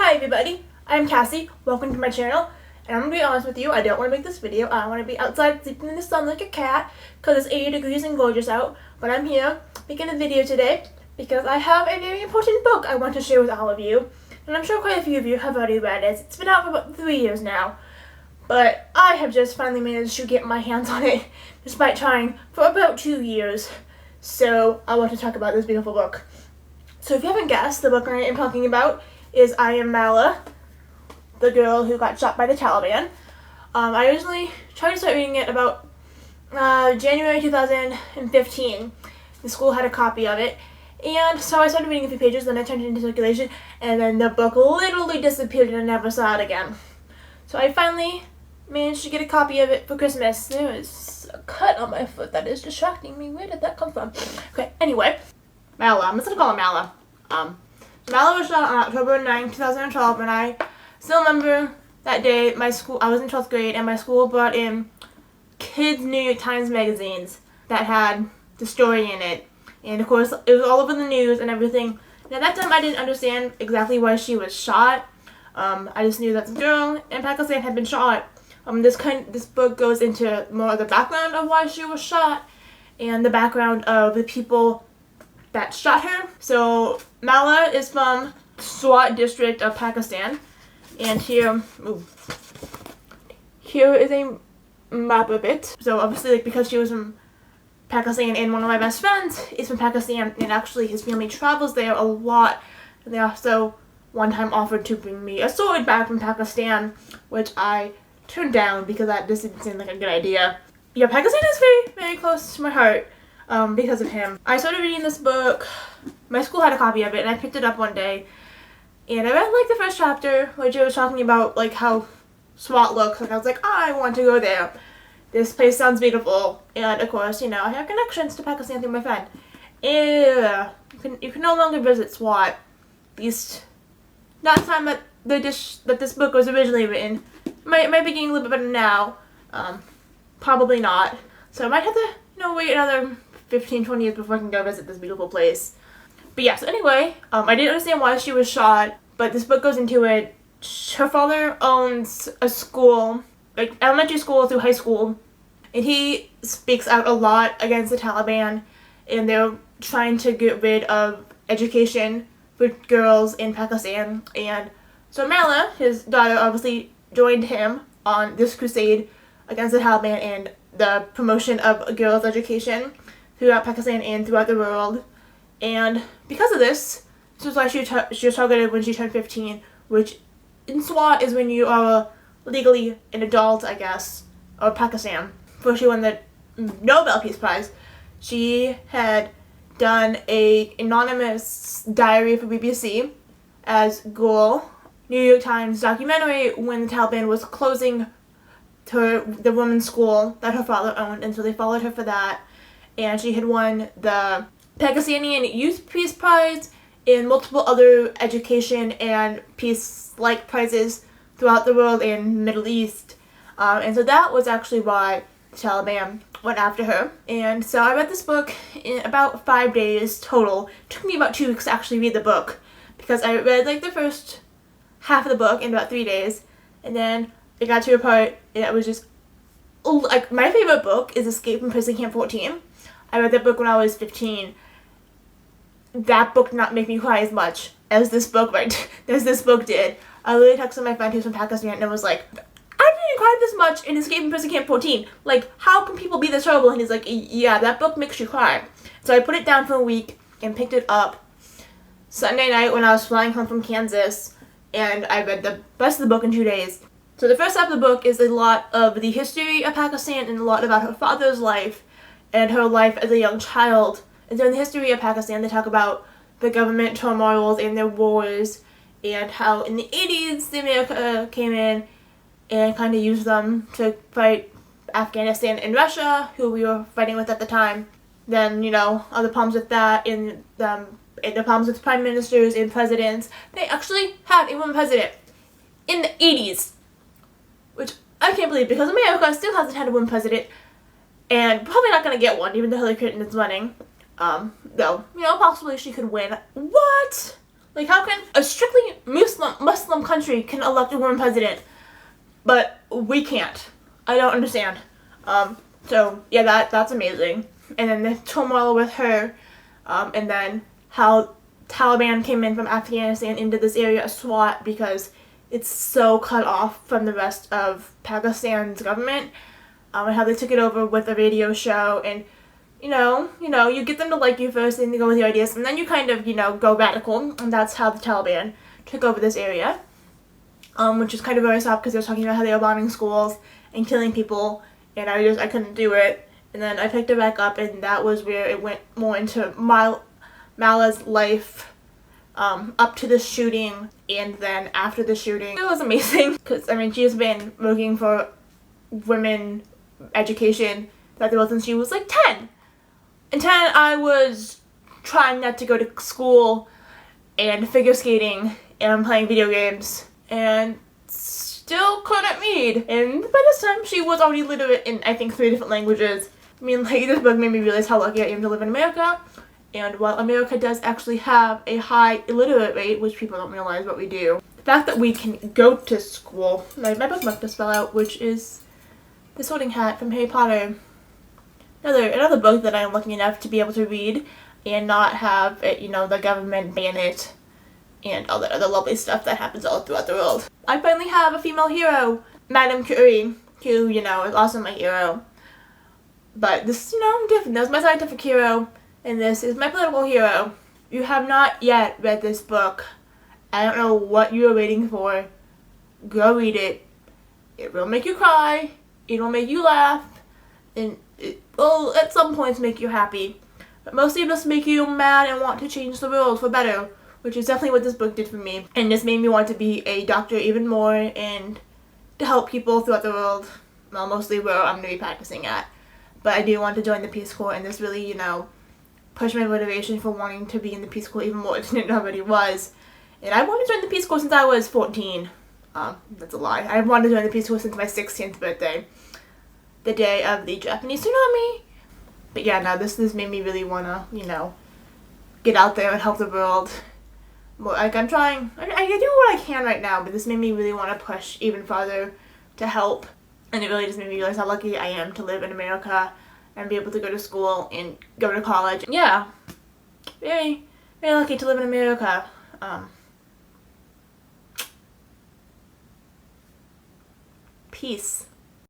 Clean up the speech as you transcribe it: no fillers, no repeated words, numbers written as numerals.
Hi everybody, I'm Cassie. Welcome to my channel. And I'm going to be honest with you, I don't want to make this video. I want to be outside sleeping in the sun like a cat because it's 80 degrees and gorgeous out. But I'm here making a video today because I have a very important book I want to share with all of you. And I'm sure quite a few of you have already read it. It's been out for about 3 years now. But I have just finally managed to get my hands on it despite trying for about 2 years. So I want to talk about this beautiful book. So if you haven't guessed, the book I am talking about is I Am Malala, the girl who got shot by the Taliban. I originally tried to start reading it about January 2015. The school had a copy of it. And so I started reading a few pages, then I turned it into circulation, and then the book literally disappeared and I never saw it again. So I finally managed to get a copy of it for Christmas. There is a cut on my foot that is distracting me. Where did that come from? Okay, anyway. Malala. I'm just going to call her Malala. Malala was shot on October 9, 2012, and I still remember that day. I was in 12th grade, and my school brought in kids' New York Times magazines that had the story in it. And of course, it was all over the news and everything. And at that time, I didn't understand exactly why she was shot. I just knew that the girl in Pakistan had been shot. This book goes into more of the background of why she was shot and the background of the people that shot her. So Malala is from Swat district of Pakistan, and here is a map of it. So obviously, because she was from Pakistan and one of my best friends is from Pakistan, and actually his family travels there a lot. And they also one time offered to bring me a sword back from Pakistan, which I turned down because that just didn't seem like a good idea. Yeah, Pakistan is very, very close to my heart. Because of him. I started reading this book. My school had a copy of it, and I picked it up one day. And I read, the first chapter, which it was talking about, how SWAT looks. And I was like, I want to go there. This place sounds beautiful. And, of course, I have connections to Pakistan through my friend. You can no longer visit SWAT. At least, not the time that this book was originally written. Might be getting a little bit better now. Probably not. So I might have to, wait another 15-20 years before I can go visit this beautiful place. But yeah, so anyway, I didn't understand why she was shot, but this book goes into it. Her father owns a school, elementary school through high school, and he speaks out a lot against the Taliban, and they're trying to get rid of education for girls in Pakistan. And so Malala, his daughter, obviously joined him on this crusade against the Taliban and the promotion of girls' education throughout Pakistan and throughout the world. And because of this was why she was targeted when she turned 15, which in SWAT is when you are legally an adult, I guess, of Pakistan. Before she won the Nobel Peace Prize, she had done an anonymous diary for BBC as Goal, New York Times documentary when the Taliban was closing the women's school that her father owned, and so they followed her for that. And she had won the Pakistani Youth Peace Prize and multiple other education and peace-like prizes throughout the world and Middle East. And so that was actually why the Taliban went after her. And so I read this book in about 5 days total. It took me about 2 weeks to actually read the book because I read the first half of the book in about 3 days, and then it got to a part that was just my favorite book is Escape from Prison Camp 14. I read that book when I was 15. That book did not make me cry as much as this book did. I really texted my friend who's from Pakistan and was like, I didn't cry this much in Escape from Prison Camp 14. How can people be this horrible? And he's like, yeah, that book makes you cry. So I put it down for a week and picked it up Sunday night when I was flying home from Kansas, and I read the rest of the book in 2 days. So the first half of the book is a lot of the history of Pakistan and a lot about her father's life and her life as a young child. And so in the history of Pakistan, they talk about the government turmoils and their wars and how in the 80s the America came in and kind of used them to fight Afghanistan and Russia, who we were fighting with at the time. Then, other problems with that and the problems with prime ministers and presidents. They actually had a woman president in the 80s. Which I can't believe because America still hasn't had a woman president and probably not going to get one even though Hillary Clinton is running. Though, possibly she could win. What? How can a strictly Muslim Muslim country can elect a woman president, but we can't. I don't understand. So yeah, that's amazing. And then the turmoil with her, and then how Taliban came in from Afghanistan into this area of SWAT because it's so cut off from the rest of Pakistan's government, and how they took it over with a radio show, and you get them to like you first and they go with your ideas, and then you kind of, go radical, and that's how the Taliban took over this area, which is kind of very sad because they're talking about how they were bombing schools and killing people, and I couldn't do it, and then I picked it back up, and that was where it went more into Malala's life, up to the shooting, and then after the shooting. It was amazing, because, she's been working for women education throughout the world since she was like 10. In 10, I was trying not to go to school and figure skating and playing video games and still couldn't read. And by this time, she was already literate in, I think, 3 different languages. This book made me realize how lucky I am to live in America. And while America does actually have a high illiterate rate, which people don't realize what we do, the fact that we can go to school, my bookmark just fell out, which is The Sorting Hat from Harry Potter. Another book that I'm lucky enough to be able to read and not have it, the government ban it and all that other lovely stuff that happens all throughout the world. I finally have a female hero, Madame Curie, who, is also my hero. But this, different. That was my scientific hero, and this is my political hero. You have not yet read this book. I don't know what you are waiting for. Go read it. It will make you cry. It will make you laugh. And it will, at some points, make you happy. But mostly just make you mad and want to change the world for better, which is definitely what this book did for me. And this made me want to be a doctor even more and to help people throughout the world. Well, mostly where I'm going to be practicing at. But I do want to join the Peace Corps, and this really, pushed my motivation for wanting to be in the Peace Corps even more than it already was. And I wanted to join the Peace Corps since I was 14. That's a lie. I wanted to join the Peace Corps since my 16th birthday. The day of the Japanese tsunami. But yeah, no, this made me really want to, get out there and help the world. More, I'm trying. I do what I can right now, but this made me really want to push even farther to help. And it really just made me realize how lucky I am to live in America and be able to go to school and go to college. Yeah, very, very lucky to live in America. Peace.